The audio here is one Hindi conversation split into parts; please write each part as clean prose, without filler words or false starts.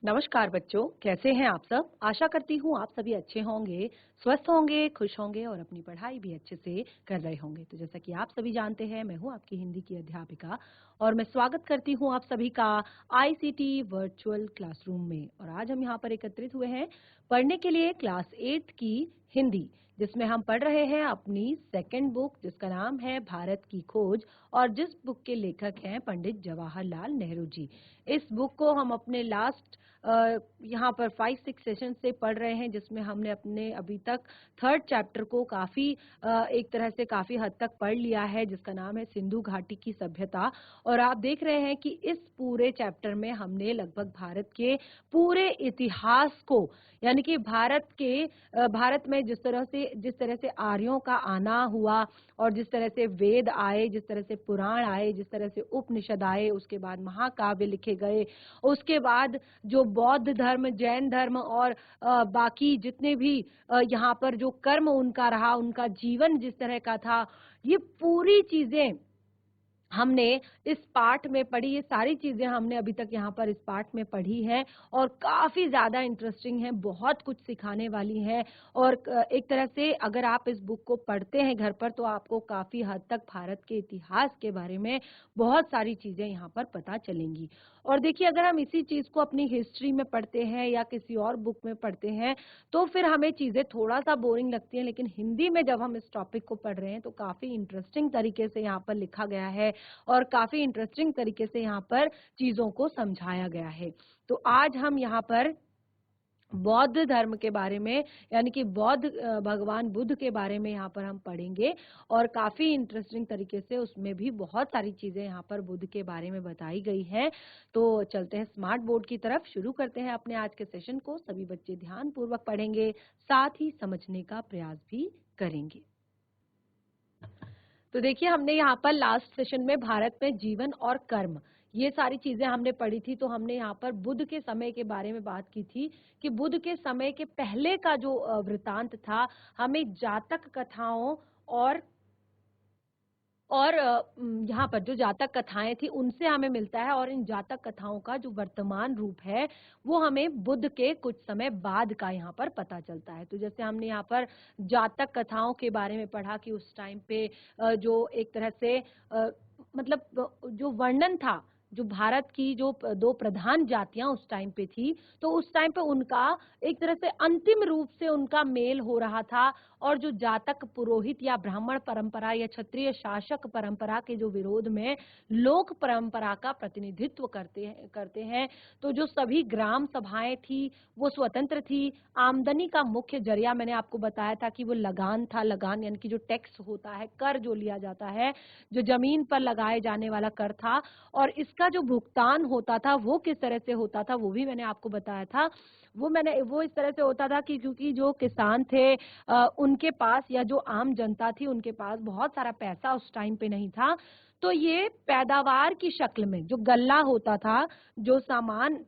नमस्कार बच्चों, कैसे हैं आप सब? आशा करती हूँ आप सभी अच्छे होंगे, स्वस्थ होंगे, खुश होंगे और अपनी पढ़ाई भी अच्छे से कर रहे होंगे। तो जैसा कि आप सभी जानते हैं, मैं हूँ आपकी हिंदी की अध्यापिका और मैं स्वागत करती हूँ आप सभी का आईसीटी वर्चुअल क्लासरूम में। और आज हम यहाँ पर एकत्रित हुए हैं पढ़ने के लिए क्लास 8 की हिंदी, जिसमें हम पढ़ रहे हैं अपनी सेकंड बुक जिसका नाम है भारत की खोज और जिस बुक के लेखक हैं पंडित जवाहरलाल नेहरू जी। इस बुक को हम अपने लास्ट यहाँ पर 5-6 सेशन से पढ़ रहे हैं, जिसमें हमने अपने अभी तक थर्ड चैप्टर को काफी एक तरह से काफी हद तक पढ़ लिया है, जिसका नाम है सिंधु घाटी की सभ्यता। और आप देख रहे हैं कि इस पूरे चैप्टर में हमने लगभग भारत के पूरे इतिहास को, यानी कि भारत में जिस तरह से आर्यों का आना हुआ और जिस तरह से वेद आए, जिस तरह से पुराण आए, जिस तरह से उपनिषद आए, उसके बाद महाकाव्य लिखे गए, उसके बाद जो बौद्ध धर्म, जैन धर्म और बाकी जितने भी यहाँ पर जो कर्म उनका रहा, उनका जीवन जिस तरह का था, ये पूरी चीजें हमने इस पाठ में पढ़ी। ये सारी चीजें हमने अभी तक यहाँ पर इस पाठ में पढ़ी है और काफी ज्यादा इंटरेस्टिंग है, बहुत कुछ सिखाने वाली है। और एक तरह से अगर आप इस बुक को पढ़ते हैं घर पर तो आपको काफी हद तक भारत के इतिहास के बारे में बहुत सारी चीजें यहाँ पर पता चलेंगी। और देखिए, अगर हम इसी चीज को अपनी हिस्ट्री में पढ़ते हैं या किसी और बुक में पढ़ते हैं तो फिर हमें चीजें थोड़ा सा बोरिंग लगती हैं, लेकिन हिंदी में जब हम इस टॉपिक को पढ़ रहे हैं तो काफी इंटरेस्टिंग तरीके से यहाँ पर लिखा गया है और काफी इंटरेस्टिंग तरीके से यहाँ पर चीजों को समझाया गया है। तो आज हम यहाँ पर बौद्ध धर्म के बारे में, यानी कि भगवान बुद्ध के बारे में यहाँ पर हम पढ़ेंगे और काफी इंटरेस्टिंग तरीके से उसमें भी बहुत सारी चीजें यहाँ पर बुद्ध के बारे में बताई गई हैं। तो चलते हैं स्मार्ट बोर्ड की तरफ, शुरू करते हैं अपने आज के सेशन को। सभी बच्चे ध्यान पूर्वक पढ़ेंगे, साथ ही समझने का प्रयास भी करेंगे। तो देखिए, हमने यहाँ पर लास्ट सेशन में भारत में जीवन और कर्म, ये सारी चीजें हमने पढ़ी थी। तो हमने यहाँ पर बुद्ध के समय के बारे में बात की थी कि बुद्ध के समय के पहले का जो वृतांत था, हमें जातक कथाओं और यहाँ पर जो जातक कथाएं थी उनसे हमें मिलता है, और इन जातक कथाओं का जो वर्तमान रूप है वो हमें बुद्ध के कुछ समय बाद का यहाँ पर पता चलता है। तो जैसे हमने यहाँ पर जातक कथाओं के बारे में पढ़ा कि उस टाइम पे जो एक तरह से मतलब जो वर्णन था, जो भारत की जो दो प्रधान जातियां उस टाइम पे थी, तो उस टाइम पे उनका एक तरह से अंतिम रूप से उनका मेल हो रहा था। और जो जातक पुरोहित या ब्राह्मण परंपरा या क्षत्रिय शासक परंपरा के जो विरोध में लोक परंपरा का प्रतिनिधित्व करते हैं, तो जो सभी ग्राम सभाएं थी वो स्वतंत्र थी। आमदनी का मुख्य जरिया मैंने आपको बताया था कि वो लगान था। लगान यानी कि जो टैक्स होता है, कर जो लिया जाता है, जो जमीन पर लगाए जाने वाला कर था, और इसका जो भुगतान होता था वो किस तरह से होता था वो भी मैंने आपको बताया था। वो इस तरह से होता था कि क्योंकि जो किसान थे उनके पास, या जो आम जनता थी उनके पास बहुत सारा पैसा उस टाइम पे नहीं था, तो ये पैदावार की शक्ल में जो गल्ला होता था, जो सामान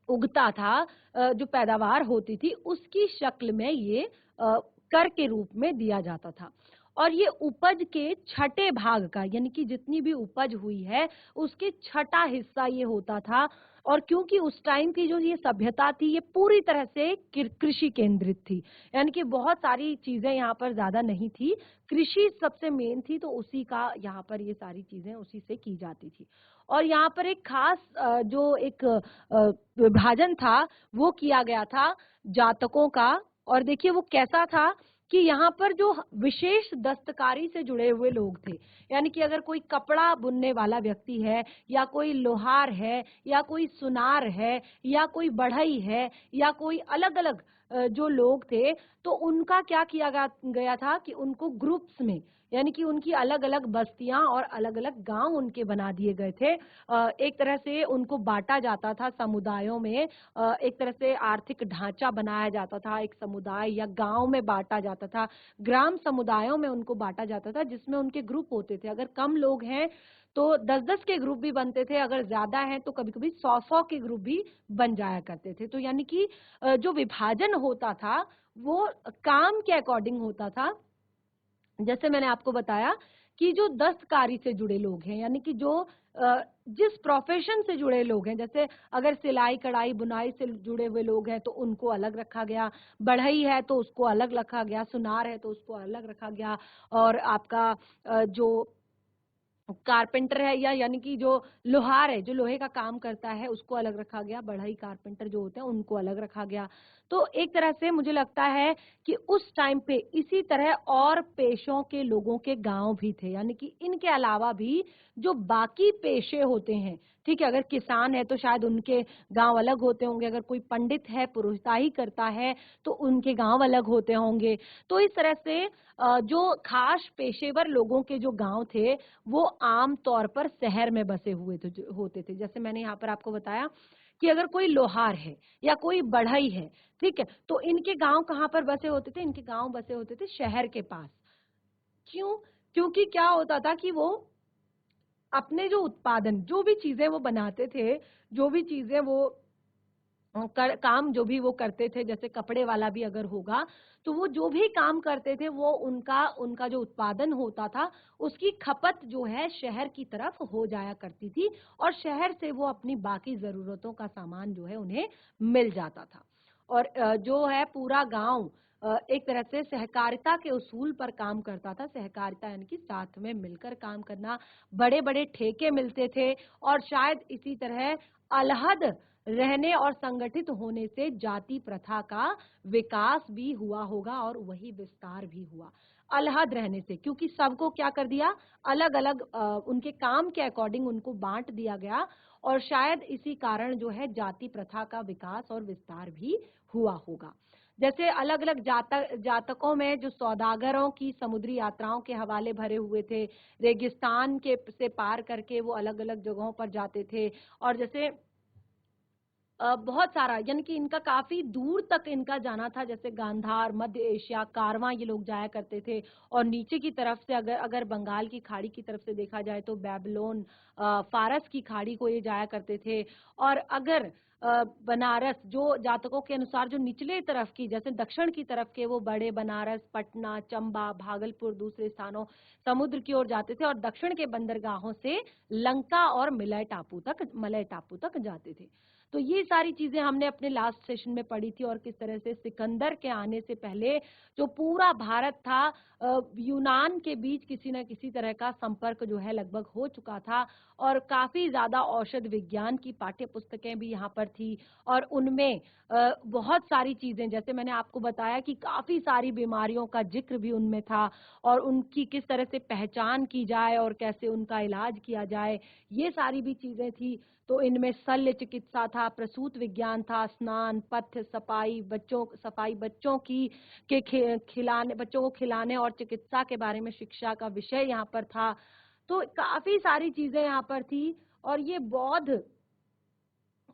उगता था, जो पैदावार होती थी उसकी शक्ल में ये कर के रूप में दिया जाता था। और ये उपज के छठे भाग का, यानी कि जितनी भी उपज हुई है उसके छठा हिस्सा ये होता था। और क्योंकि उस टाइम की जो ये सभ्यता थी ये पूरी तरह से कृषि केंद्रित थी, यानी कि बहुत सारी चीजें यहाँ पर ज्यादा नहीं थी, कृषि सबसे मेन थी, तो उसी का यहाँ पर ये सारी चीजें उसी से की जाती थी। और यहाँ पर एक खास जो एक विभाजन था वो किया गया था जातकों का। और देखिए वो कैसा था कि यहाँ पर जो विशेष दस्तकारी से जुड़े हुए लोग थे, यानी कि अगर कोई कपड़ा बुनने वाला व्यक्ति है, या कोई लोहार है, या कोई सुनार है, या कोई बढ़ई है, या कोई अलग अलग जो लोग थे, तो उनका क्या किया गया था कि उनको ग्रुप्स में, यानी कि उनकी अलग अलग बस्तियां और अलग अलग गांव उनके बना दिए गए थे। एक तरह से उनको बांटा जाता था समुदायों में, एक तरह से आर्थिक ढांचा बनाया जाता था, एक समुदाय या गांव में बांटा जाता था, ग्राम समुदायों में उनको बांटा जाता था, जिसमें उनके ग्रुप होते थे। अगर कम लोग हैं तो 10-10 के ग्रुप भी बनते थे, अगर ज्यादा हैं तो कभी कभी 100-100 के ग्रुप भी बन जाया करते थे। तो यानी कि जो विभाजन होता था वो काम के अकॉर्डिंग होता था। जैसे मैंने आपको बताया कि जो दस्तकारी से जुड़े लोग हैं, यानी कि जो जिस प्रोफेशन से जुड़े लोग हैं, जैसे अगर सिलाई कढ़ाई बुनाई से जुड़े हुए लोग हैं तो उनको अलग रखा गया, बढ़ई है तो उसको अलग रखा गया, सुनार है तो उसको अलग रखा गया, और आपका जो कारपेंटर है या यानी कि जो लोहार है, जो लोहे का काम करता है, उसको अलग रखा गया, बढ़ई कारपेंटर जो होते हैं उनको अलग रखा गया। तो एक तरह से मुझे लगता है कि उस टाइम पे इसी तरह और पेशों के लोगों के गांव भी थे, यानी कि इनके अलावा भी जो बाकी पेशे होते हैं, ठीक है, अगर किसान है तो शायद उनके गांव अलग होते होंगे, अगर कोई पंडित है पुरोहिताई करता है तो उनके गांव अलग होते होंगे। तो इस तरह से जो खास पेशेवर लोगों के जो गांव थे वो आम तौर पर शहर में बसे हुए होते थे। जैसे मैंने यहाँ पर आपको बताया कि अगर कोई लोहार है या कोई बढ़ई है, ठीक है, तो इनके गांव कहाँ पर बसे होते थे? इनके गांव बसे होते थे शहर के पास। क्यों? क्योंकि क्या होता था कि वो अपने जो उत्पादन, जो भी चीजें वो बनाते थे, जो भी चीजें वो काम जो भी वो करते थे, जैसे कपड़े वाला भी अगर होगा तो वो जो भी काम करते थे वो उनका उनका जो उत्पादन होता था उसकी खपत जो है शहर की तरफ हो जाया करती थी, और शहर से वो अपनी बाकी जरूरतों का सामान जो है उन्हें मिल जाता था। और जो है पूरा गांव एक तरह से सहकारिता के उसूल पर काम करता था। सहकारिता यानी कि साथ में मिलकर काम करना, बड़े बड़े ठेके मिलते थे, और शायद इसी तरह अलहद रहने और संगठित होने से जाति प्रथा का विकास भी हुआ होगा और वही विस्तार भी हुआ। अलहद रहने से, क्योंकि सबको क्या कर दिया, अलग अलग उनके काम के अकॉर्डिंग उनको बांट दिया गया, और शायद इसी कारण जो है जाति प्रथा का विकास और विस्तार भी हुआ होगा। जैसे अलग अलग जातकों में जो सौदागरों की समुद्री यात्राओं के हवाले भरे हुए थे, रेगिस्तान के से पार करके वो अलग अलग जगहों पर जाते थे, और जैसे बहुत सारा, यानी कि इनका काफी दूर तक इनका जाना था, जैसे गांधार, मध्य एशिया, कारवां ये लोग जाया करते थे। और नीचे की तरफ से अगर अगर बंगाल की खाड़ी की तरफ से देखा जाए तो बेबीलोन, फारस की खाड़ी को ये जाया करते थे। और अगर बनारस, जो जातकों के अनुसार जो निचले तरफ की, जैसे दक्षिण की तरफ के, वो बड़े बनारस, पटना, चंबा, भागलपुर दूसरे स्थानों समुद्र की ओर जाते थे, और दक्षिण के बंदरगाहों से लंका और मलय टापू तक जाते थे। तो ये सारी चीजें हमने अपने लास्ट सेशन में पढ़ी थी, और किस तरह से सिकंदर के आने से पहले जो पूरा भारत था, यूनान के बीच किसी न किसी तरह का संपर्क जो है लगभग हो चुका था, और काफी ज्यादा औषध विज्ञान की पाठ्य पुस्तकें भी यहाँ पर थी, और उनमें बहुत सारी चीजें, जैसे मैंने आपको बताया कि काफी सारी बीमारियों का जिक्र भी उनमें था, और उनकी किस तरह से पहचान की जाए और कैसे उनका इलाज किया जाए, ये सारी भी चीजें थी। तो इनमें शल्य चिकित्सा था, प्रसूत विज्ञान था, स्नान, पथ्य, सफाई बच्चों की खिलाने, बच्चों को खिलाने और चिकित्सा के बारे में शिक्षा का विषय यहाँ पर था। तो काफी सारी चीजें यहाँ पर थी, और ये बौद्ध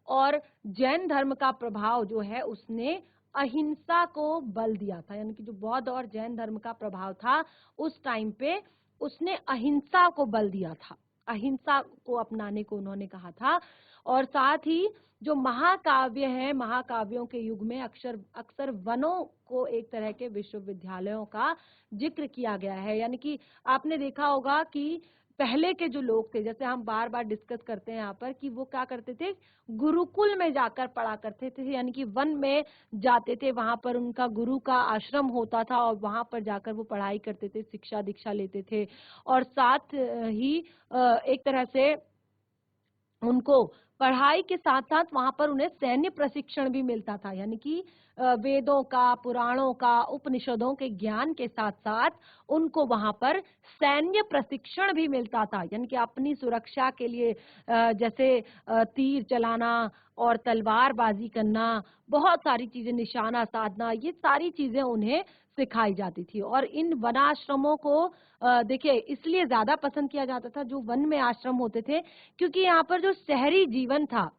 और जैन धर्म का प्रभाव जो है उसने अहिंसा को बल दिया था, यानी कि जो बौद्ध और जैन धर्म का प्रभाव था उस टाइम पे उसने अहिंसा को बल दिया था, अहिंसा को अपनाने को उन्होंने कहा था। और साथ ही जो महाकाव्य है, महाकाव्यों के युग में अक्सर अक्सर वनों को एक तरह के विश्वविद्यालयों का जिक्र किया गया है, यानी कि आपने देखा होगा कि पहले के जो लोग थे, जैसे हम बार बार डिस्कस करते हैं यहाँ पर, कि वो क्या करते थे, गुरुकुल में जाकर पढ़ा करते थे, यानी कि वन में जाते थे, वहां पर उनका गुरु का आश्रम होता था, और वहां पर जाकर वो पढ़ाई करते थे, शिक्षा दीक्षा लेते थे। और साथ ही एक तरह से उनको पढ़ाई के साथ साथ वहां पर उन्हें सैन्य प्रशिक्षण भी मिलता था, यानी कि वेदों का, पुराणों का, उपनिषदों के ज्ञान के साथ साथ उनको वहां पर सैन्य प्रशिक्षण भी मिलता था, यानी कि अपनी सुरक्षा के लिए जैसे तीर चलाना और तलवारबाजी करना, बहुत सारी चीजें, निशाना साधना, ये सारी चीजें उन्हें सिखाई जाती थी। और इन वनाश्रमों को देखिए इसलिए ज्यादा पसंद किया जाता था, जो वन में आश्रम होते थे, क्योंकि यहाँ पर जो शहरी जीवन था,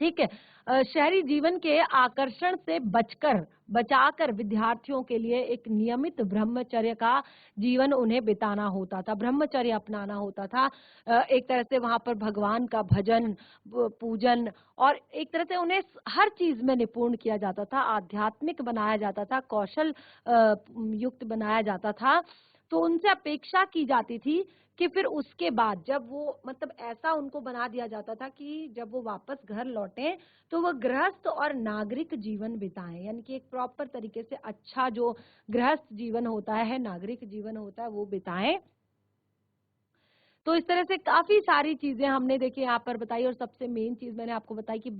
ठीक है, शहरी जीवन के आकर्षण से बचाकर विद्यार्थियों के लिए एक नियमित ब्रह्मचर्य का जीवन उन्हें बिताना होता था, ब्रह्मचर्य अपनाना होता था। एक तरह से वहां पर भगवान का भजन, पूजन, और एक तरह से उन्हें हर चीज में निपुण किया जाता था, आध्यात्मिक बनाया जाता था, कौशल युक्त बनाया जाता था। तो उनसे अपेक्षा की जाती थी कि फिर उसके बाद जब वो मतलब ऐसा उनको बना दिया जाता था कि जब वो वापस घर लौटें तो वो गृहस्थ और नागरिक जीवन बिताएं, यानी कि एक प्रॉपर तरीके से अच्छा जो गृहस्थ जीवन होता है, नागरिक जीवन होता है, वो बिताएं। तो इस तरह से काफी सारी चीजें हमने देखिए यहाँ पर बताई, और सबसे मेन चीज मैंने आपको बताई कि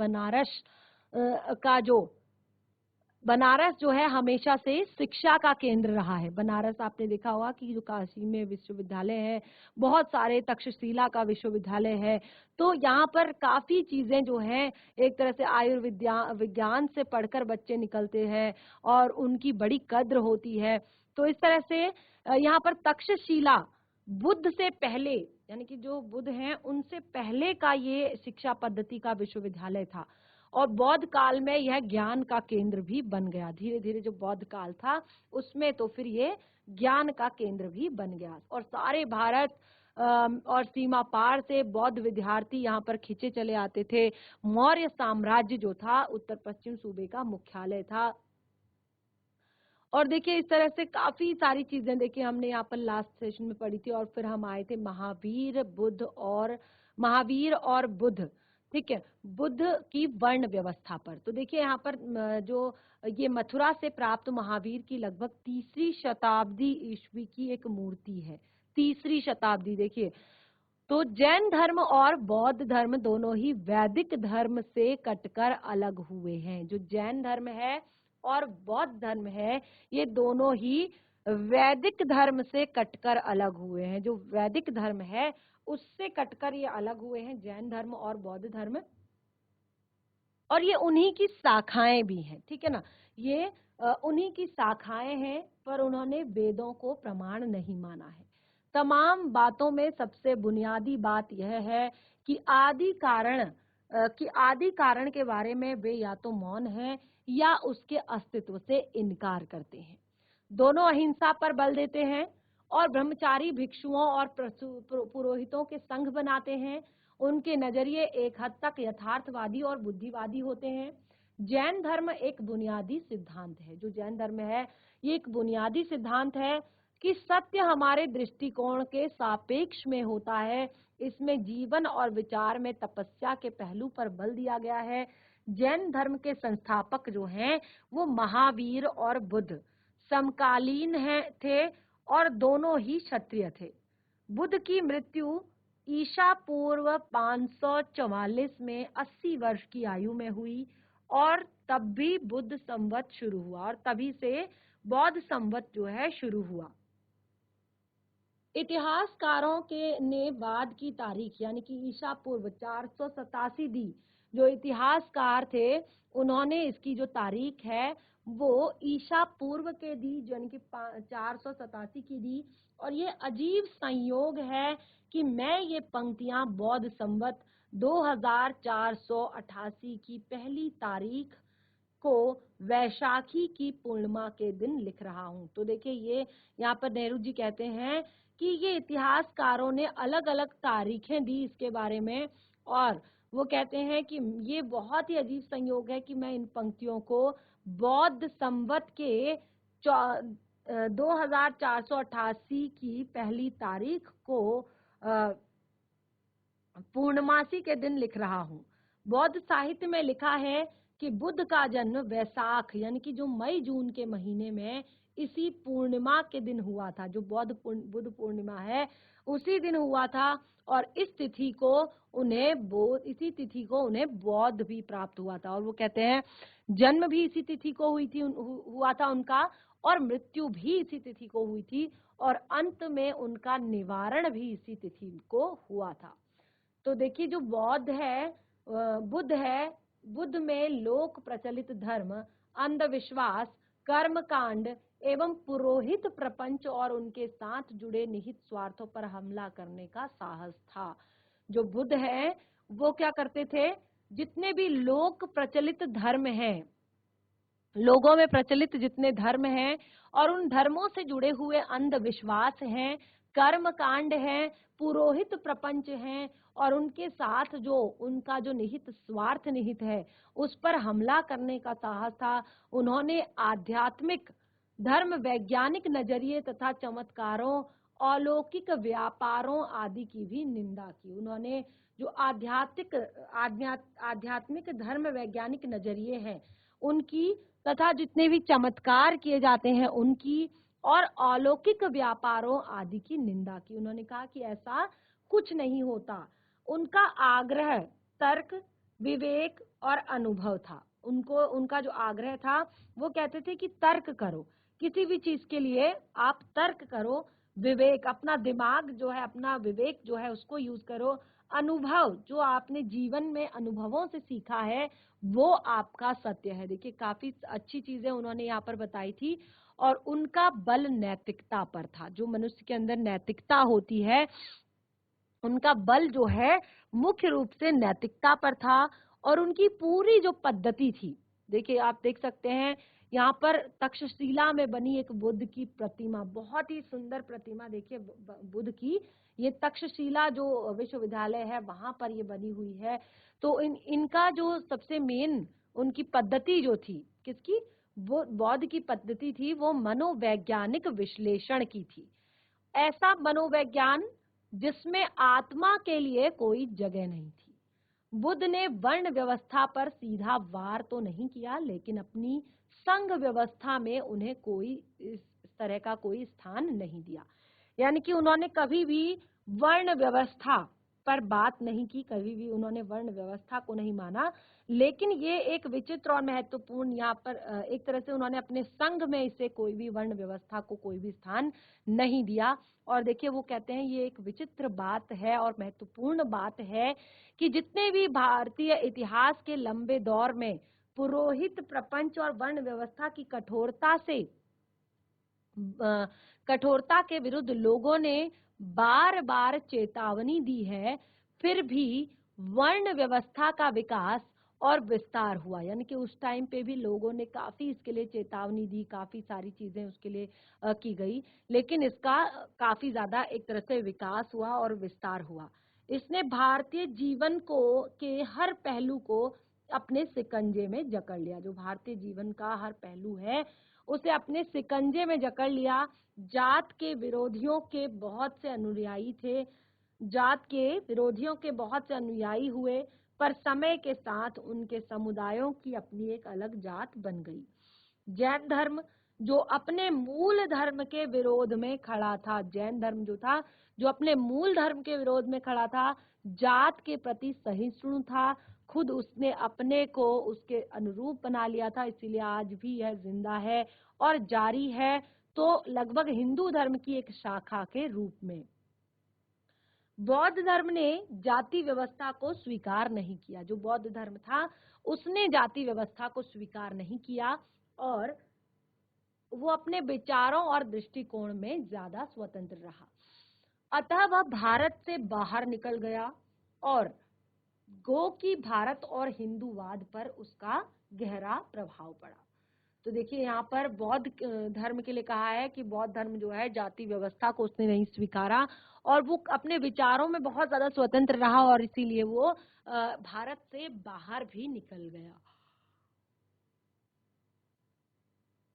बनारस जो है हमेशा से शिक्षा का केंद्र रहा है। बनारस आपने देखा होगा कि जो काशी में विश्वविद्यालय है, बहुत सारे, तक्षशिला का विश्वविद्यालय है, तो यहाँ पर काफी चीजें जो हैं एक तरह से विज्ञान से पढ़कर बच्चे निकलते हैं और उनकी बड़ी कद्र होती है। तो इस तरह से यहाँ पर तक्षशिला बुद्ध से पहले, यानी कि जो बुद्ध हैं उनसे पहले का ये शिक्षा पद्धति का विश्वविद्यालय था, और बौद्ध काल में यह ज्ञान का केंद्र भी बन गया। धीरे धीरे जो बौद्ध काल था उसमें तो फिर ये ज्ञान का केंद्र भी बन गया, और सारे भारत और सीमा पार से बौद्ध विद्यार्थी यहाँ पर खींचे चले आते थे। मौर्य साम्राज्य जो था उत्तर पश्चिम सूबे का मुख्यालय था। और देखिए इस तरह से काफी सारी चीजें देखिए हमने यहाँ पर लास्ट सेशन में पढ़ी थी, और फिर हम आए थे महावीर और बुद्ध, ठीक है, बुद्ध की वर्ण व्यवस्था पर। तो देखिए यहाँ पर जो ये मथुरा से प्राप्त महावीर की लगभग 3री शताब्दी ईस्वी की एक मूर्ति है। 3री शताब्दी देखिए। तो जैन धर्म और बौद्ध धर्म दोनों ही वैदिक धर्म से कटकर अलग हुए हैं। जो जैन धर्म है और बौद्ध धर्म है, ये दोनों ही वैदिक धर्म से कटकर अलग हुए हैं। जो वैदिक धर्म है उससे कटकर ये अलग हुए हैं, जैन धर्म और बौद्ध धर्म, और ये उन्हीं की शाखाएं भी हैं, ठीक है ना। ये उन्हीं की शाखाएं हैं, पर उन्होंने वेदों को प्रमाण नहीं माना है। तमाम बातों में सबसे बुनियादी बात यह है कि आदि कारण के बारे में वे या तो मौन हैं या उसके अस्तित्व से इनकार करते हैं। दोनों अहिंसा पर बल देते हैं और ब्रह्मचारी भिक्षुओं और पुरोहितों के संघ बनाते हैं। उनके नजरिए एक हद तक यथार्थवादी और बुद्धिवादी होते हैं। जैन धर्म एक बुनियादी सिद्धांत है। जो जैन धर्म है ये एक बुनियादी सिद्धांत है कि सत्य हमारे दृष्टिकोण के सापेक्ष में होता है। इसमें जीवन और विचार में तपस्या के पहलू पर बल दिया गया है। जैन धर्म के संस्थापक जो हैं वो महावीर और बुद्ध समकालीन थे, और दोनों ही क्षत्रिय थे। बुद्ध की मृत्यु ईसा पूर्व 544 में 80 वर्ष की आयु में हुई, और तब भी बुद्ध संवत शुरू हुआ, और तभी से बौद्ध संवत जो है शुरू हुआ। इतिहासकारों के ने बाद की तारीख यानी कि ईसा पूर्व 487 दी। जो इतिहासकार थे उन्होंने इसकी जो तारीख है वो ईसा पूर्व के दी, यानी कि 487 की दी। और ये अजीब संयोग है कि मैं ये पंक्तियां बौद्ध संवत 2488 की पहली तारीख को वैशाखी की पूर्णिमा के दिन लिख रहा हूं। तो देखिए ये यहाँ पर नेहरू जी कहते हैं कि ये इतिहासकारों ने अलग अलग तारीखें दी इसके बारे में, और वो कहते हैं कि ये बहुत ही अजीब संयोग है कि मैं इन पंक्तियों को बौद्ध संवत के 2488 की पहली तारीख को पूर्णमासी के दिन लिख रहा हूँ। बौद्ध साहित्य में लिखा है कि बुद्ध का जन्म वैसाख यानी कि जो मई जून के महीने में इसी पूर्णिमा के दिन हुआ था। जो बुद्ध पूर्णिमा है उसी दिन हुआ था, और इसी तिथि को उन्हें बौद्ध भी प्राप्त हुआ था। और वो कहते हैं जन्म भी इसी तिथि को हुआ था उनका, और मृत्यु भी इसी तिथि को हुई थी, और अंत में उनका निवारण भी इसी तिथि को हुआ था। तो देखिए जो बुद्ध में लोक प्रचलित धर्म, अंधविश्वास, कर्मकांड एवं पुरोहित प्रपंच और उनके साथ जुड़े निहित स्वार्थों पर हमला करने का साहस था। जो बुद्ध है वो क्या करते थे, जितने भी लोक प्रचलित धर्म हैं, लोगों में प्रचलित जितने धर्म हैं और उन धर्मों से जुड़े हुए अंधविश्वास हैं, कर्मकांड हैं, पुरोहित प्रपंच हैं, और उनके साथ जो उनका जो निहित स्वार्थ निहित है उस पर हमला करने का साहस था। उन्होंने आध्यात्मिक धर्म वैज्ञानिक नजरिए तथा चमत्कारों, अलौकिक व्यापारों आदि की भी निंदा की। उन्होंने जो आध्यात्मिक धर्म वैज्ञानिक नजरिए हैं उनकी, तथा जितने भी चमत्कार किए जाते हैं उनकी, और अलौकिक व्यापारों आदि की निंदा की। उन्होंने कहा कि ऐसा कुछ नहीं होता। उनका आग्रह तर्क, विवेक और अनुभव था। उनका जो आग्रह था वो कहते थे कि तर्क करो, किसी भी चीज के लिए आप तर्क करो, विवेक, अपना दिमाग जो है, अपना विवेक जो है उसको यूज करो, अनुभव जो आपने जीवन में अनुभवों से सीखा है वो आपका सत्य है। देखिए काफी अच्छी चीजें उन्होंने यहाँ पर बताई थी। और उनका बल नैतिकता पर था। जो मनुष्य के अंदर नैतिकता होती है उनका बल जो है मुख्य रूप से नैतिकता पर था। और उनकी पूरी जो पद्धति थी, देखिए आप देख सकते हैं यहाँ पर तक्षशिला में बनी एक बुद्ध की प्रतिमा, बहुत ही सुंदर प्रतिमा देखिए बुद्ध की। ये तक्षशिला जो विश्वविद्यालय है वहां पर ये बनी हुई है। तो इनका जो सबसे मेन उनकी पद्धति जो थी, किसकी, वो बौद्ध की पद्धति थी, वो मनोवैज्ञानिक विश्लेषण की थी। ऐसा मनोविज्ञान जिसमें आत्मा के लिए कोई जगह नहीं थी। बुद्ध ने वर्ण व्यवस्था पर सीधा वार तो नहीं किया, लेकिन अपनी संघ व्यवस्था में उन्हें कोई इस तरह का कोई स्थान नहीं दिया। यानी कि उन्होंने कभी भी वर्ण व्यवस्था पर बात नहीं की, कभी भी उन्होंने वर्ण व्यवस्था को नहीं माना। लेकिन ये एक विचित्र और महत्वपूर्ण, यहाँ पर एक तरह से उन्होंने अपने संघ में इसे कोई भी वर्ण व्यवस्था को कोई भी स्थान नहीं दिया। और देखिए वो कहते हैं ये एक विचित्र बात है और महत्वपूर्ण बात है कि जितने भी भारतीय इतिहास के लंबे दौर में पुरोहित प्रपंच और वर्ण व्यवस्था की कठोरता के विरुद्ध लोगों ने बार बार चेतावनी दी है, फिर भी वर्ण व्यवस्था का विकास और विस्तार हुआ। यानी कि उस टाइम पे भी लोगों ने काफी इसके लिए चेतावनी दी, काफी सारी चीजें उसके लिए की गई, लेकिन इसका काफी ज्यादा एक तरह से विकास हुआ और विस्तार हुआ। इसने भारतीय जीवन को के हर पहलू को अपने शिकंजे में जकड़ लिया। जो भारतीय जीवन का हर पहलू है उसे अपने शिकंजे में जकड़ लिया। जात के विरोधियों के बहुत से अनुयायी थे, जात के विरोधियों के बहुत से अनुयायी हुए, पर समय के साथ उनके समुदायों की अपनी एक अलग जात बन गई। जैन धर्म जो अपने मूल धर्म के विरोध में खड़ा था, जैन धर्म जो था जो अपने मूल धर्म के विरोध में खड़ा था, जात के प्रति सहिष्णु था, खुद उसने अपने को उसके अनुरूप बना लिया था, इसीलिए आज भी यह जिंदा है और जारी है, तो लगभग हिंदू धर्म की एक शाखा के रूप में। बौद्ध धर्म ने जाति व्यवस्था को स्वीकार नहीं किया। जो बौद्ध धर्म था उसने जाति व्यवस्था को स्वीकार नहीं किया और वो अपने विचारों और दृष्टिकोण में ज्यादा स्वतंत्र रहा। अतः वह भारत से बाहर निकल गया और गो की भारत और हिंदूवाद पर उसका गहरा प्रभाव पड़ा। तो देखिए यहाँ पर बौद्ध धर्म के लिए कहा है कि बौद्ध धर्म जो है जाति व्यवस्था को उसने नहीं स्वीकारा और वो अपने विचारों में बहुत ज्यादा स्वतंत्र रहा और इसीलिए वो भारत से बाहर भी निकल गया।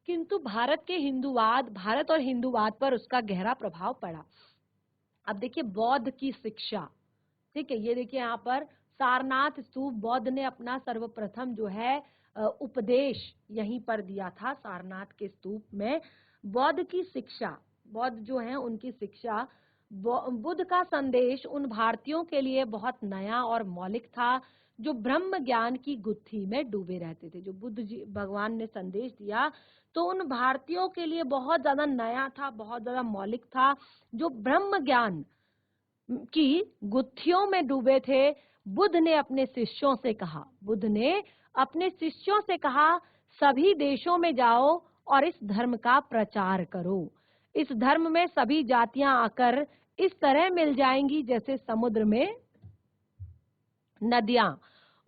किंतु भारत और हिंदूवाद पर उसका गहरा प्रभाव पड़ा। अब देखिए बौद्ध की शिक्षा, ठीक है, ये देखिए यहाँ पर सारनाथ स्तूप, बौद्ध ने अपना सर्वप्रथम जो है उपदेश यहीं पर दिया था। सारनाथ के स्तूप में बौद्ध की शिक्षा, बौद्ध जो है उनकी शिक्षा, बुद्ध का संदेश उन भारतीयों के लिए बहुत नया और मौलिक था जो ब्रह्म ज्ञान की गुत्थी में डूबे रहते थे। जो बुद्ध जी भगवान ने संदेश दिया तो उन भारतीयों के लिए बहुत ज्यादा नया था, बहुत ज्यादा मौलिक था, जो ब्रह्म ज्ञान की गुत्थियों में डूबे थे। बुद्ध ने अपने शिष्यों से कहा, सभी देशों में जाओ और इस धर्म का प्रचार करो। इस धर्म में सभी जातियां आकर इस तरह मिल जाएंगी जैसे समुद्र में नदियां।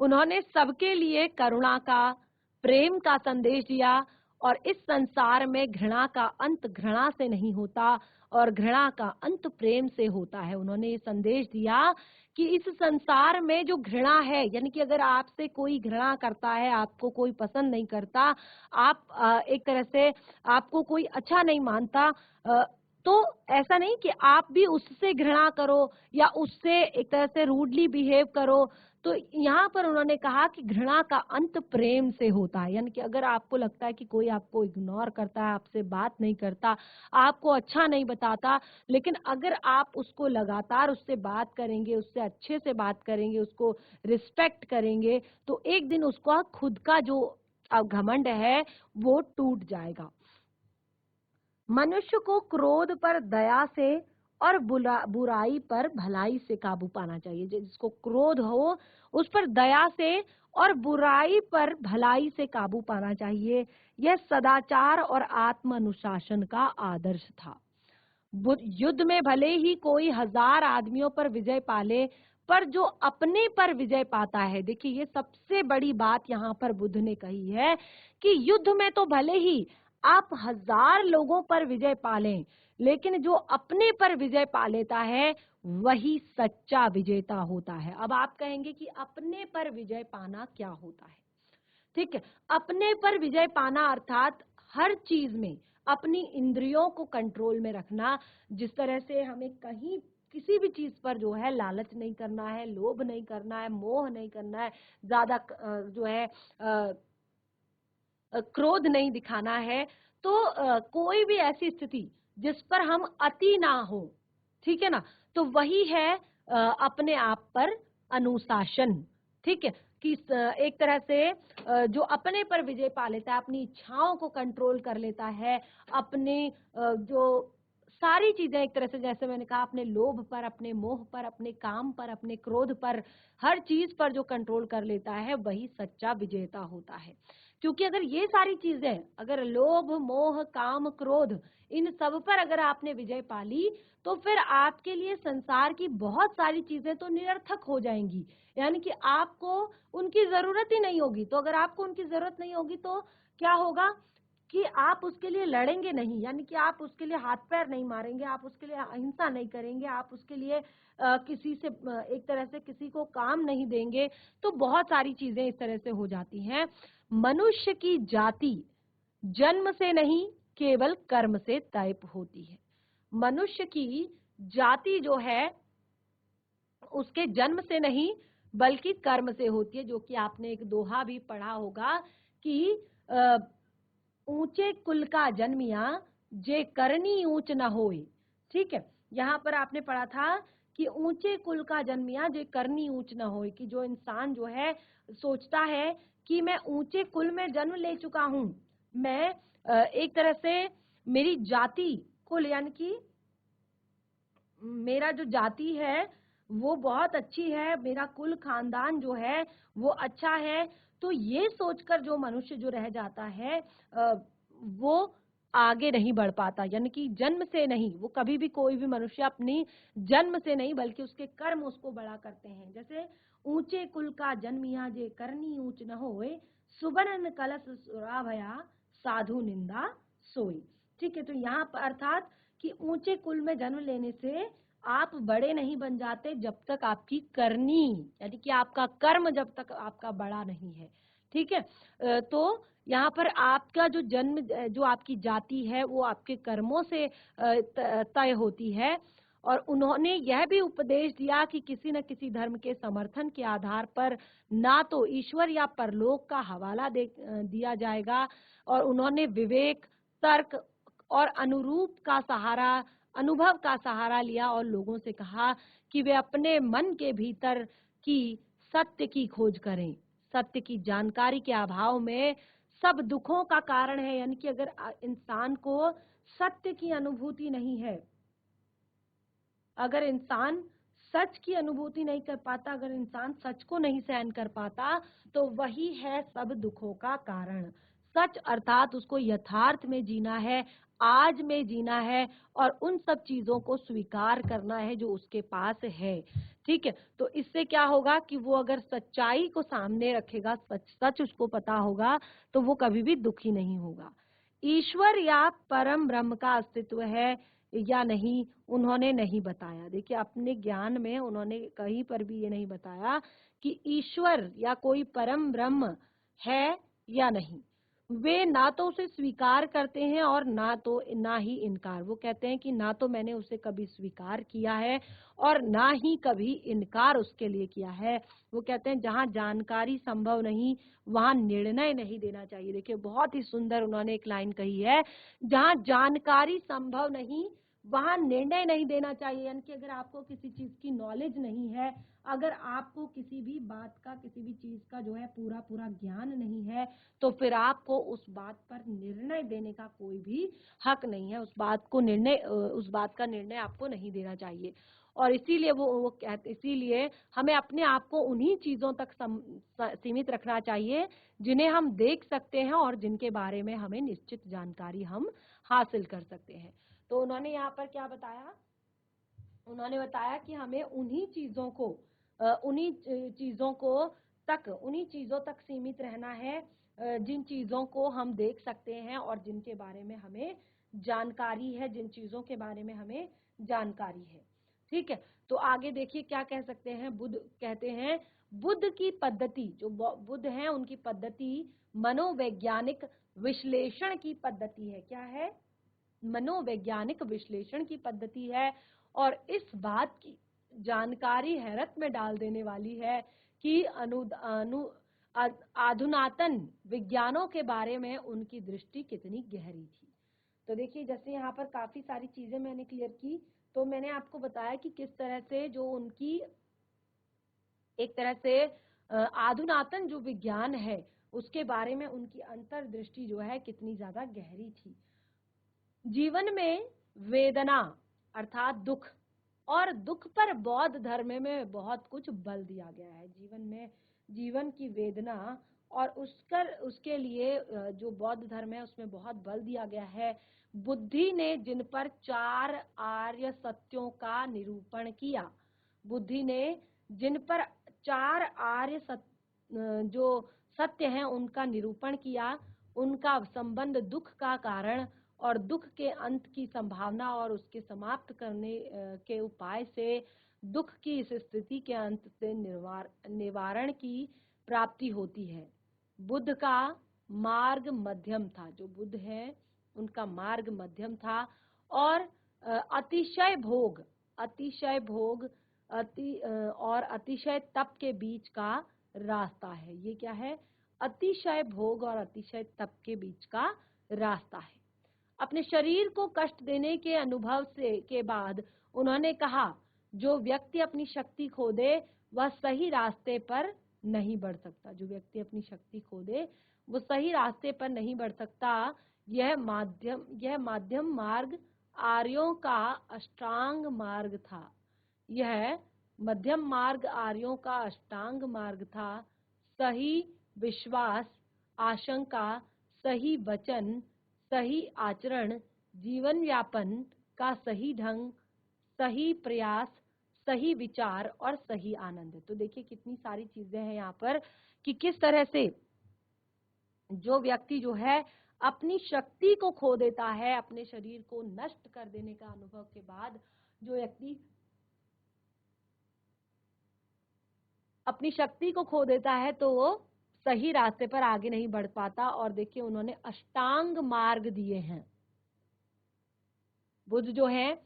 उन्होंने सबके लिए करुणा का, प्रेम का संदेश दिया और इस संसार में घृणा का अंत घृणा से नहीं होता और घृणा का अंत प्रेम से होता है। उन्होंने ये संदेश दिया कि इस संसार में जो घृणा है, यानी कि अगर आपसे कोई घृणा करता है, आपको कोई पसंद नहीं करता, आप एक तरह से आपको कोई अच्छा नहीं मानता, तो ऐसा नहीं कि आप भी उससे घृणा करो या उससे एक तरह से रूडली बिहेव करो। तो यहाँ पर उन्होंने कहा कि घृणा का अंत प्रेम से होता है, यानी कि अगर आपको लगता है कि कोई आपको इग्नोर करता है, आपसे बात नहीं करता, आपको अच्छा नहीं बताता, लेकिन अगर आप उसको लगातार उससे बात करेंगे, उससे अच्छे से बात करेंगे, उसको रिस्पेक्ट करेंगे, तो एक दिन उसका खुद का जो घमंड है वो टूट जाएगा। मनुष्य को क्रोध पर दया से और बुराई पर भलाई से काबू पाना चाहिए। जिसको क्रोध हो उस पर दया से और बुराई पर भलाई से काबू पाना चाहिए। यह सदाचार और आत्म अनुशासन का आदर्श था। युद्ध में भले ही कोई 1000 आदमियों पर विजय पाले, पर जो अपने पर विजय पाता है, देखिए ये सबसे बड़ी बात यहाँ पर बुद्ध ने कही है कि युद्ध में तो भले ही आप 1000 लोगों पर विजय पालें, लेकिन जो अपने पर विजय पा लेता है वही सच्चा विजेता होता है। अब आप कहेंगे कि अपने पर विजय पाना क्या होता है? ठीक है, अपने पर विजय पाना अर्थात हर चीज में अपनी इंद्रियों को कंट्रोल में रखना। जिस तरह से हमें कहीं किसी भी चीज पर जो है लालच नहीं करना है, लोभ नहीं करना है, मोह नहीं करना है, ज्यादा जो है क्रोध नहीं दिखाना है। तो कोई भी ऐसी स्थिति जिस पर हम अति ना हो, ठीक है ना, तो वही है अपने आप पर अनुशासन। ठीक है, कि एक तरह से जो अपने पर विजय पा लेता है, अपनी इच्छाओं को कंट्रोल कर लेता है, अपने जो सारी चीजें एक तरह से, जैसे मैंने कहा, अपने लोभ पर, अपने मोह पर, अपने काम पर, अपने क्रोध पर, हर चीज पर जो कंट्रोल कर लेता है वही सच्चा विजेता होता है। क्योंकि अगर ये सारी चीजें, अगर लोभ, मोह, काम, क्रोध, इन सब पर अगर आपने विजय पा ली, तो फिर आपके लिए संसार की बहुत सारी चीजें तो निरर्थक हो जाएंगी, यानी कि आपको उनकी जरूरत ही नहीं होगी। तो अगर आपको उनकी जरूरत नहीं होगी तो क्या होगा कि आप उसके लिए लड़ेंगे नहीं, यानी कि आप उसके लिए हाथ पैर नहीं मारेंगे, आप उसके लिए अहिंसा नहीं करेंगे, आप उसके लिए किसी से एक तरह से किसी को काम नहीं देंगे। तो बहुत सारी चीजें इस तरह से हो जाती हैं। मनुष्य की जाति जन्म से नहीं केवल कर्म से तय होती है। मनुष्य की जाति जो है उसके जन्म से नहीं बल्कि कर्म से होती है, जो कि आपने एक दोहा भी पढ़ा होगा कि ऊंचे कुल का जन्मिया जे करनी ऊंच न होए। ठीक है, यहाँ पर आपने पढ़ा था कि ऊंचे कुल का जन्मिया जे करनी ऊंच न होए, कि जो इंसान जो है सोचता है कि मैं ऊंचे कुल में जन्म ले चुका हूँ, मैं एक तरह से मेरी जाति कुल यानी कि मेरा जो जाति है वो बहुत अच्छी है, मेरा कुल खानदान जो है वो अच्छा है, तो ये सोचकर जो मनुष्य जो रह जाता है वो आगे नहीं बढ़ पाता। यानी कि जन्म से नहीं, वो कभी भी कोई भी मनुष्य अपनी जन्म से नहीं बल्कि उसके कर्म उसको बड़ा करते हैं। जैसे ऊंचे कुल का जन्मिया जे करनी ऊंच न होए, सुबरन कलश सुरा भया साधु निंदा सोई। ठीक है, तो यहाँ पर अर्थात कि ऊंचे कुल में जन्म लेने से आप बड़े नहीं बन जाते जब तक आपकी करनी, यानी कि आपका कर्म जब तक आपका बड़ा नहीं है। ठीक है, तो यहाँ पर आपका जो जन्म, जो आपकी जाति है वो आपके कर्मों से तय होती है। और उन्होंने यह भी उपदेश दिया कि किसी न किसी धर्म के समर्थन के आधार पर ना तो ईश्वर या परलोक का हवाला दिया जाएगा, और उन्होंने विवेक, तर्क और अनुभव का सहारा लिया और लोगों से कहा कि वे अपने मन के भीतर की सत्य की खोज करें। सत्य की जानकारी के अभाव में सब दुखों का कारण है। यानी कि अगर इंसान को सत्य की अनुभूति नहीं है, अगर इंसान सच की अनुभूति नहीं कर पाता, अगर इंसान सच को नहीं सहन कर पाता, तो वही है सब दुखों का कारण। सच अर्थात उसको यथार्थ में जीना है, आज में जीना है, और उन सब चीजों को स्वीकार करना है जो उसके पास है। ठीक है, तो इससे क्या होगा कि वो अगर सच्चाई को सामने रखेगा, सच सच उसको पता होगा, तो वो कभी भी दुखी नहीं होगा। ईश्वर या परम ब्रह्म का अस्तित्व है या नहीं, उन्होंने नहीं बताया। देखिए अपने ज्ञान में उन्होंने कहीं पर भी ये नहीं बताया कि ईश्वर या कोई परम ब्रह्म है या नहीं। वे ना तो उसे स्वीकार करते हैं और ना ही इनकार। वो कहते हैं कि ना तो मैंने उसे कभी स्वीकार किया है और ना ही कभी इनकार उसके लिए किया है। वो कहते हैं जहां जानकारी संभव नहीं वहां निर्णय नहीं देना चाहिए। देखिए बहुत ही सुंदर उन्होंने एक लाइन कही है, जहां जानकारी संभव नहीं वहां निर्णय नहीं देना चाहिए। यानी कि अगर आपको किसी चीज की नॉलेज नहीं है, अगर आपको किसी भी बात का, किसी भी चीज का जो है पूरा पूरा ज्ञान नहीं है, तो फिर आपको उस बात पर निर्णय देने का कोई भी हक नहीं है। उस बात का निर्णय आपको नहीं देना चाहिए। और इसीलिए वो कहते, इसीलिए हमें अपने आप को उन्हीं चीजों तक सीमित रखना चाहिए जिन्हें हम देख सकते हैं और जिनके बारे में हमें निश्चित जानकारी हम हासिल कर सकते हैं। तो उन्होंने यहाँ पर क्या बताया, उन्होंने बताया कि हमें उन्हीं चीजों तक सीमित रहना है जिन चीजों को हम देख सकते हैं और जिनके बारे में हमें जानकारी है, जिन चीजों के बारे में हमें जानकारी है। ठीक है, तो आगे देखिए क्या कह सकते हैं। बुद्ध कहते हैं बुद्ध की पद्धति, जो बुद्ध हैं उनकी पद्धति मनोवैज्ञानिक विश्लेषण की पद्धति है। क्या है? मनोवैज्ञानिक विश्लेषण की पद्धति है। और इस बात की जानकारी हैरत में डाल देने वाली है कि आधुनातन विज्ञानों के बारे में उनकी दृष्टि कितनी गहरी थी। तो देखिए जैसे यहाँ पर काफी सारी चीजें मैंने क्लियर की, तो मैंने आपको बताया कि किस तरह से जो उनकी एक तरह से आधुनातन जो विज्ञान है उसके बारे में उनकी अंतर्दृष्टि जो है कितनी ज्यादा गहरी थी। जीवन में वेदना अर्थात दुख, और दुख पर बौद्ध धर्म में बहुत कुछ बल दिया गया है। जीवन की वेदना और उसके लिए जो बौद्ध धर्म है उसमें बहुत बल दिया गया है। बुद्धि ने जिन पर 4 आर्य सत्यों का निरूपण किया, बुद्धि ने जिन पर 4 आर्य जो सत्य हैं उनका निरूपण किया, उनका संबंध दुख का कारण और दुख के अंत की संभावना और उसके समाप्त करने के उपाय से, दुख की इस स्थिति के अंत से निवारण की प्राप्ति होती है। बुद्ध का मार्ग मध्यम था। जो बुद्ध है उनका मार्ग मध्यम था और अतिशय भोग और अतिशय तप के बीच का रास्ता है। ये क्या है? अतिशय भोग और अतिशय तप के बीच का रास्ता है। अपने शरीर को कष्ट देने के अनुभव के बाद उन्होंने कहा जो व्यक्ति अपनी शक्ति खो दे वह सही रास्ते पर नहीं बढ़ सकता। जो व्यक्ति अपनी शक्ति खो दे वो सही रास्ते पर नहीं बढ़ सकता। यह माध्यम मार्ग आर्यों का अष्टांग मार्ग था। यह मध्यम मार्ग आर्यों का अष्टांग मार्ग था। सही विश्वास, आशंका, सही वचन, सही आचरण, जीवन यापन का सही ढंग, सही प्रयास, सही विचार और सही आनंद। तो देखिए कितनी सारी चीजें हैं यहाँ पर कि किस तरह से जो व्यक्ति जो है अपनी शक्ति को खो देता है, अपने शरीर को नष्ट कर देने का अनुभव के बाद जो व्यक्ति अपनी शक्ति को खो देता है तो वो सही रास्ते पर आगे नहीं बढ़ पाता। और देखिए उन्होंने अष्टांग मार्ग दिए हैं। बुद्ध जो है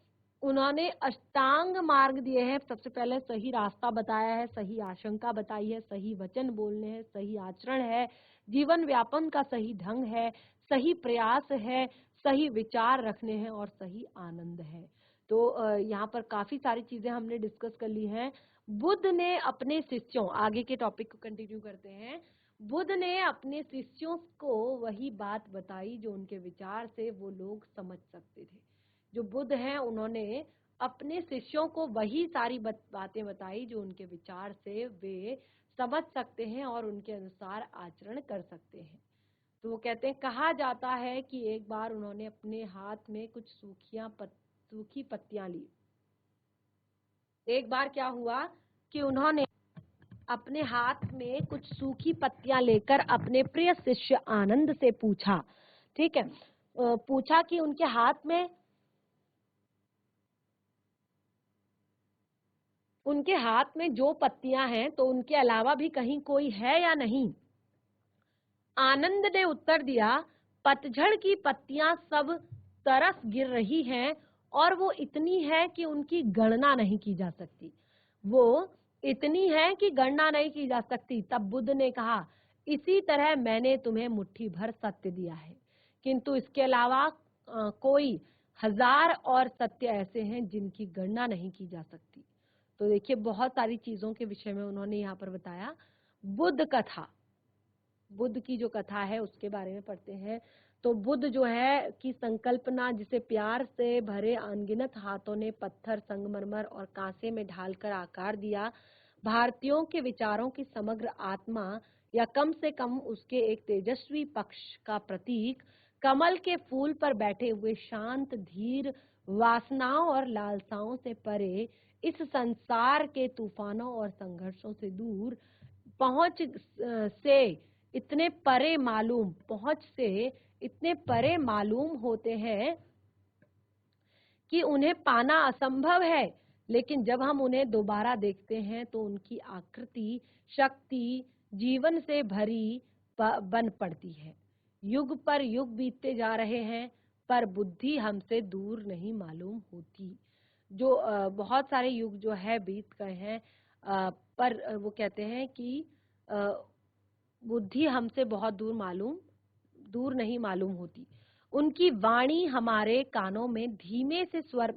उन्होंने अष्टांग मार्ग दिए हैं। सबसे पहले सही रास्ता बताया है, सही आशंका बताई है, सही वचन बोलने हैं, सही आचरण है, जीवन व्यापन का सही ढंग है, सही प्रयास है, सही विचार रखने हैं और सही आनंद है। तो यहाँ पर काफी सारी चीजें हमने डिस्कस कर ली हैं। बुद्ध ने अपने शिष्यों, आगे के टॉपिक को कंटिन्यू करते हैं, बुद्ध ने अपने शिष्यों को वही बात बताई जो उनके विचार से वो लोग समझ सकते थे। जो बुद्ध हैं उन्होंने अपने शिष्यों को वही सारी बातें बताई जो उनके विचार से वे समझ सकते हैं और उनके अनुसार आचरण कर सकते हैं। तो वो कहते हैं, कहा जाता है कि एक बार उन्होंने अपने हाथ में कुछ सूखी पत्तियां ली। एक बार क्या हुआ कि उन्होंने अपने हाथ में कुछ सूखी पत्तियां लेकर अपने प्रिय शिष्य आनंद से पूछा। ठीक है, पूछा कि उनके हाथ में जो पत्तियां हैं तो उनके अलावा भी कहीं कोई है या नहीं। आनंद ने उत्तर दिया, पतझड़ की पत्तियां सब तरफ गिर रही हैं और वो इतनी है कि उनकी गणना नहीं की जा सकती। वो इतनी है कि गणना नहीं की जा सकती। तब बुद्ध ने कहा, इसी तरह मैंने तुम्हें मुट्ठी भर सत्य दिया है, किंतु इसके अलावा कोई हजार और सत्य ऐसे हैं जिनकी गणना नहीं की जा सकती। तो देखिए, बहुत सारी चीजों के विषय में उन्होंने यहाँ पर बताया। बुद्ध कथा, बुद्ध की जो कथा है उसके बारे में पढ़ते हैं। तो बुद्ध जो है की संकल्पना, जिसे प्यार से भरे अनगिनत हाथों ने पत्थर, संगमरमर और कांसे में ढालकर आकार दिया, भारतीयों के विचारों की समग्र आत्मा या कम से कम उसके एक तेजस्वी पक्ष का प्रतीक, कमल के फूल पर बैठे हुए शांत धीर, वासनाओं और लालसाओं से परे, इस संसार के तूफानों और संघर्षों से दूर पहुंच से इतने परे मालूम पहुंच से इतने परे मालूम होते हैं कि उन्हें पाना असंभव है, लेकिन जब हम उन्हें दोबारा देखते हैं तो उनकी आकृति, शक्ति जीवन से भरी बन पड़ती है। युग पर युग बीतते जा रहे हैं पर बुद्धि हमसे दूर नहीं मालूम होती। जो बहुत सारे युग जो है बीत गए हैं, पर वो कहते हैं कि बुद्धि हमसे बहुत दूर नहीं मालूम होती। उनकी वाणी हमारे कानों में धीमे स्वर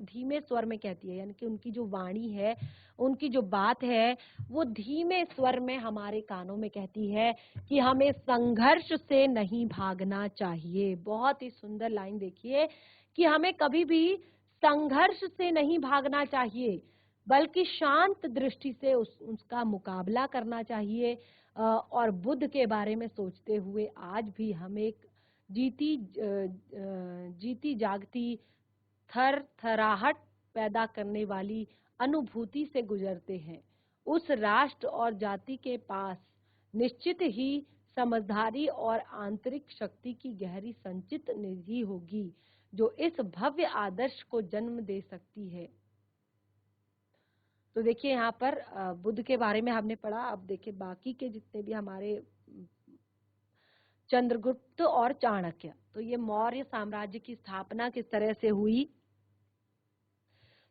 में कहती है, यानी कि उनकी जो वाणी है, उनकी जो बात है, वो धीमे स्वर में हमारे कानों में कहती है कि हमें संघर्ष से नहीं भागना चाहिए। बहुत ही सुंदर लाइन देखिए कि हमें कभी भी संघर्ष से नहीं भागना चाहिए, बल्कि शांत दृष्टि से उसका मुकाबला करना चाहिए। और बुद्ध के बारे में सोचते हुए आज भी हम एक जीती जागती थर थराहट पैदा करने वाली अनुभूति से गुजरते हैं। उस राष्ट्र और जाति के पास निश्चित ही समझदारी और आंतरिक शक्ति की गहरी संचित निधि होगी जो इस भव्य आदर्श को जन्म दे सकती है। तो देखिए, यहाँ पर बुद्ध के बारे में हमने पढ़ा। अब देखिए बाकी के जितने भी हमारे चंद्रगुप्त और चाणक्य, तो ये मौर्य साम्राज्य की स्थापना किस तरह से हुई।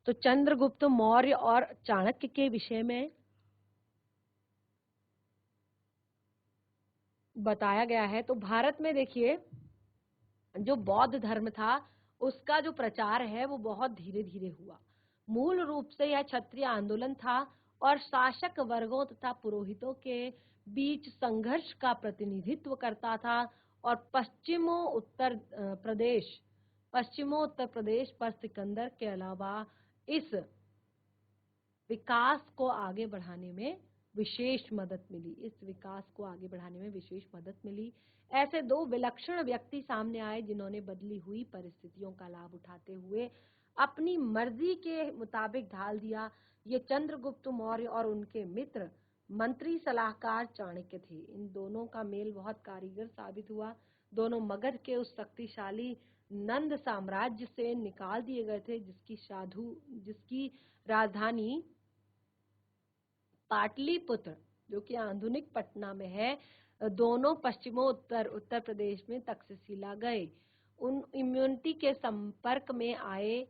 तो चंद्रगुप्त मौर्य और चाणक्य के विषय में बताया गया है। तो भारत में देखिए, जो बौद्ध धर्म था उसका जो प्रचार है वो बहुत धीरे धीरे हुआ। मूल रूप से यह क्षत्रिय आंदोलन था और शासक वर्गों तथा पुरोहितों के बीच संघर्ष का प्रतिनिधित्व करता था। और पश्चिमों उत्तर प्रदेश पर सिकंदर के अलावा इस विकास को आगे बढ़ाने में विशेष मदद मिली। ऐसे दो विलक्षण व्यक्ति सामने आए जिन्होंने बदली हुई परिस्थितियों का लाभ उठाते हुए अपनी मर्जी के मुताबिक ढाल दिया। ये चंद्रगुप्त मौर्य और उनके मित्र मंत्री सलाहकार चाणक्य थे। इन दोनों का मेल बहुत कारीगर साबित हुआ। दोनों मगध के उस शक्तिशाली नंद साम्राज्य से निकाल दिए गए थे जिसकी राजधानी पाटलिपुत्र, जो कि आधुनिक पटना में है, दोनों पश्चिमों उत्तर प्रदेश में तक्षशिला गए। उन इम्यूनिटी के संपर्क में आए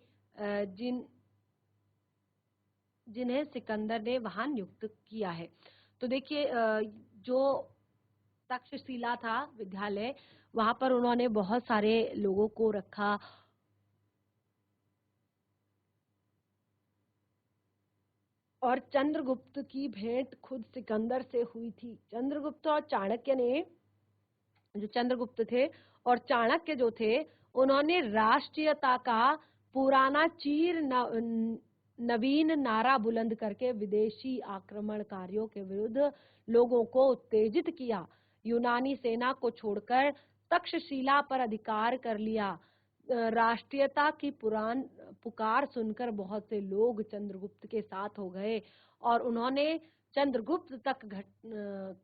जिन्हें सिकंदर ने वहां नियुक्त किया है। तो देखिए, जो तक्षशिला था विद्यालय, वहां पर उन्होंने बहुत सारे लोगों को रखा। और चंद्रगुप्त की भेंट खुद सिकंदर से हुई थी। चंद्रगुप्त और चाणक्य ने, जो चंद्रगुप्त थे और चाणक्य जो थे, उन्होंने राष्ट्रीयता का पुराना नवीन नारा बुलंद करके विदेशी आक्रमणकारियों के विरुद्ध लोगों को उत्तेजित किया। यूनानी सेना को छोड़कर तक्षशिला पर अधिकार कर लिया। राष्ट्रीयता की पुकार सुनकर बहुत से लोग चंद्रगुप्त के साथ हो गए और उन्होंने चंद्रगुप्त तक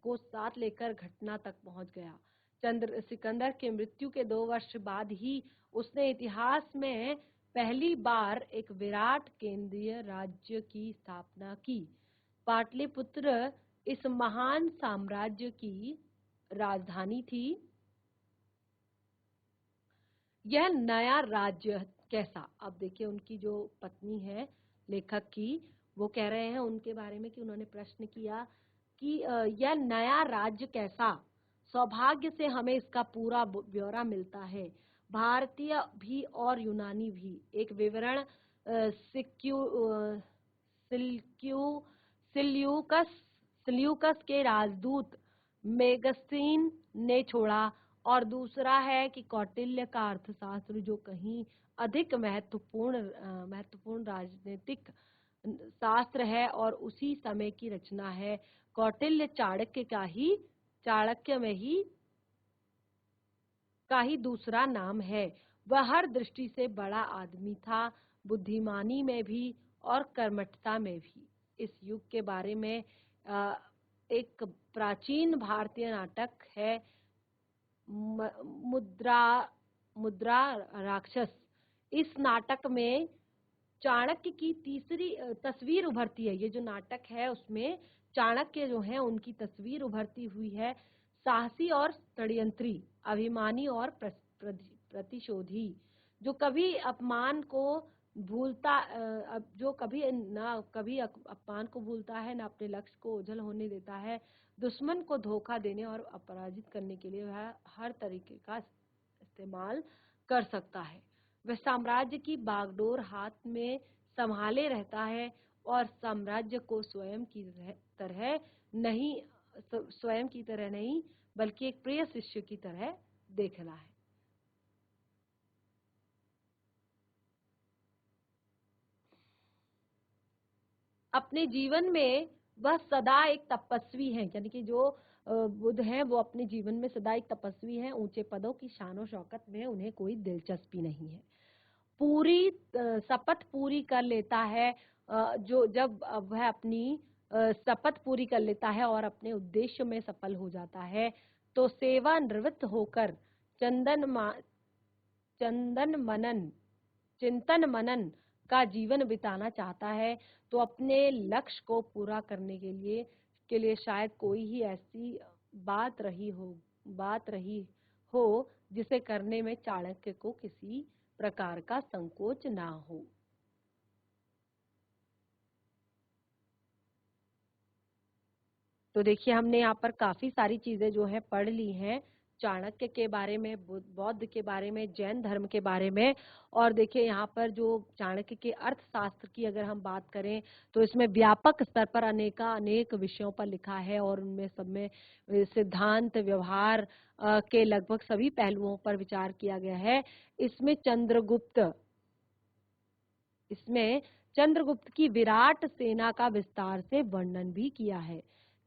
को साथ लेकर घटना तक पहुंच गया। सिकंदर के मृत्यु के 2 वर्ष बाद ही उसने इतिहास में पहली बार एक विराट केंद्रीय राज्य की स्थापना की। पाटलिपुत्र इस महान साम्राज्य की राजधानी थी। यह नया राज्य कैसा, अब देखिए उनकी जो पत्नी है लेखक की, वो कह रहे हैं उनके बारे में कि उन्होंने प्रश्न किया कि यह नया राज्य कैसा। सौभाग्य से हमें इसका पूरा ब्यौरा मिलता है, भारतीय भी और यूनानी भी। एक विवरण सिल्यूकस सिल्यूकस के राजदूत मेगस्तीन ने छोड़ा, और दूसरा है कि कौटिल्य का अर्थशास्त्र, जो कहीं अधिक महत्वपूर्ण राजनीतिक शास्त्र है और उसी समय की रचना है। कौटिल्य चाणक्य में ही दूसरा नाम है। वह हर दृष्टि से बड़ा आदमी था, बुद्धिमानी में भी और कर्मठता में भी। इस युग के बारे में एक प्राचीन भारतीय नाटक है मुद्रा राक्षस। इस नाटक में चाणक्य की तीसरी तस्वीर उभरती है। ये जो नाटक है उसमें चाणक्य जो है उनकी तस्वीर उभरती हुई है। साहसी और षड्यंत्री, अभिमानी और प्रतिशोधी, जो कभी अपमान को भूलता है, न अपने लक्ष्य को ओझल होने देता है। दुश्मन को धोखा देने और अपराजित करने के लिए वह हर तरीके का इस्तेमाल कर सकता है। वह साम्राज्य की बागडोर हाथ में संभाले रहता है और साम्राज्य को स्वयं की तरह नहीं बल्कि एक प्रिय शिष्य की तरह देखना है। अपने जीवन में वह सदा एक तपस्वी है, यानी कि जो बुद्ध हैं वो अपने जीवन में सदा एक तपस्वी हैं। ऊंचे पदों की शान और शौकत में उन्हें कोई दिलचस्पी नहीं है। पूरी शपथ पूरी कर लेता है, जो जब वह अपनी शपथ पूरी कर लेता है और अपने उद्देश्य में सफल हो जाता है, तो सेवानिवृत्त होकर चिंतन मनन का जीवन बिताना चाहता है। तो अपने लक्ष्य को पूरा करने के लिए शायद कोई ही ऐसी बात रही हो जिसे करने में चाणक्य को किसी प्रकार का संकोच ना हो। तो देखिए हमने यहाँ पर काफी सारी चीजें जो है पढ़ ली हैं, चाणक्य के बारे में, बौद्ध के बारे में, जैन धर्म के बारे में। और देखिए यहाँ पर जो चाणक्य के अर्थशास्त्र की अगर हम बात करें तो इसमें व्यापक स्तर पर अनेक विषयों पर लिखा है और उनमें सब में सिद्धांत व्यवहार के लगभग सभी पहलुओं पर विचार किया गया है। इसमें चंद्रगुप्त की विराट सेना का विस्तार से वर्णन भी किया है।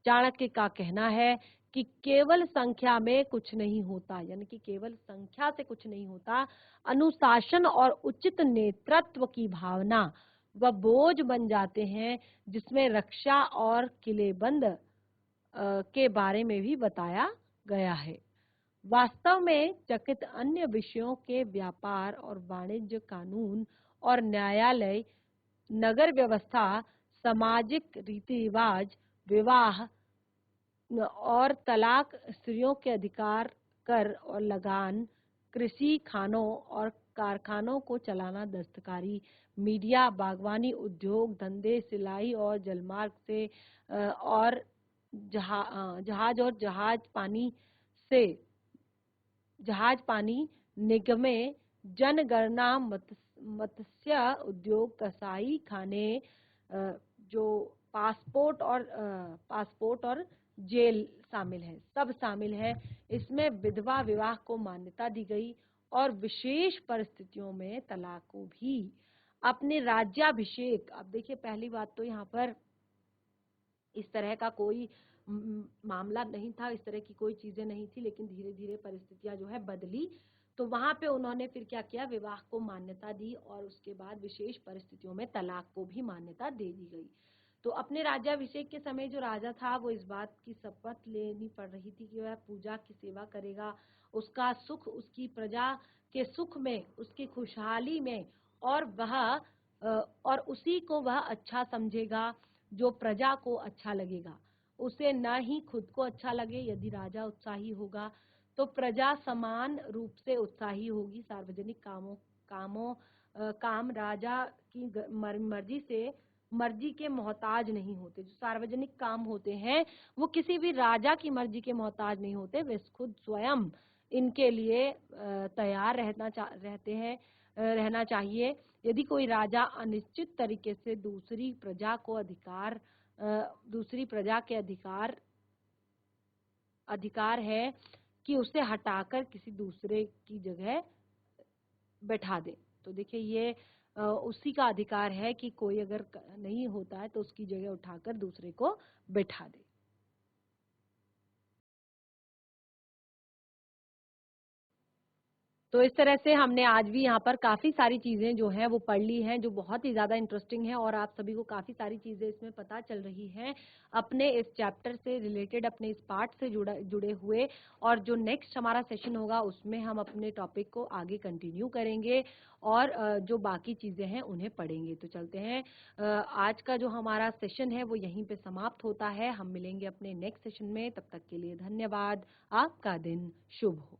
चाणक्य का कहना है कि केवल संख्या में कुछ नहीं होता, यानी कि केवल संख्या से कुछ नहीं होता, अनुशासन और उचित नेतृत्व की भावना वह बोझ बन जाते हैं, जिसमें रक्षा और किलेबंद के बारे में भी बताया गया है। वास्तव में चकित अन्य विषयों के व्यापार और वाणिज्य, कानून और न्यायालय, नगर व्यवस्था, सामाजिक रीति रिवाज, विवाह और तलाक, स्त्रियों के अधिकार, कर और लगान, कृषि, खानों और कारखानों को चलाना, दस्तकारी, मीडिया, बागवानी, उद्योग धंधे, सिलाई और जलमार्ग से और जहाज पानी निगमे, जनगणना, मत्स्य उद्योग, कसाई खाने, जो पासपोर्ट और जेल शामिल है, सब शामिल है। इसमें विधवा विवाह को मान्यता दी गई और विशेष परिस्थितियों में तलाक को भी। अपने राज्याभिषेक, अब देखिए पहली बात तो यहाँ पर इस तरह का कोई मामला नहीं था, इस तरह की कोई चीजें नहीं थी, लेकिन धीरे धीरे परिस्थितियां जो है बदली, तो वहां पे उन्होंने फिर क्या किया, विवाह को मान्यता दी और उसके बाद विशेष परिस्थितियों में तलाक को भी मान्यता दे दी गई। तो अपने राज्याभिषेक के समय जो राजा था वो इस बात की शपथ लेनी पड़ रही थी कि वह प्रजा की सेवा करेगा, उसका सुख, उसकी प्रजा के सुख में, उसकी खुशहाली में, और और उसी को वह अच्छा समझेगा जो प्रजा को अच्छा लगेगा। उसे न ही खुद को अच्छा लगे, यदि राजा उत्साही होगा तो प्रजा समान रूप से उत्साही होगी। सार्वजनिक काम राजा की मर्जी के मोहताज नहीं होते। जो सार्वजनिक काम होते हैं वो किसी भी राजा की मर्जी के मोहताज नहीं होते, वे खुद स्वयं इनके लिए तैयार रहना चाहिए। यदि कोई राजा अनिश्चित तरीके से दूसरी प्रजा के अधिकार है कि उसे हटाकर किसी दूसरे की जगह बैठा दे। तो देखिए ये उसी का अधिकार है कि कोई अगर नहीं होता है तो उसकी जगह उठाकर दूसरे को बैठा दे। तो इस तरह से हमने आज भी यहाँ पर काफी सारी चीजें जो हैं वो पढ़ ली हैं, जो बहुत ही ज्यादा इंटरेस्टिंग है, और आप सभी को काफी सारी चीजें इसमें पता चल रही हैं अपने इस चैप्टर से रिलेटेड, अपने इस पार्ट से जुड़े हुए। और जो नेक्स्ट हमारा सेशन होगा उसमें हम अपने टॉपिक को आगे कंटिन्यू करेंगे और जो बाकी चीजें हैं उन्हें पढ़ेंगे। तो चलते हैं, आज का जो हमारा सेशन है वो यहीं पे समाप्त होता है। हम मिलेंगे अपने नेक्स्ट सेशन में, तब तक के लिए धन्यवाद। आपका दिन शुभ हो।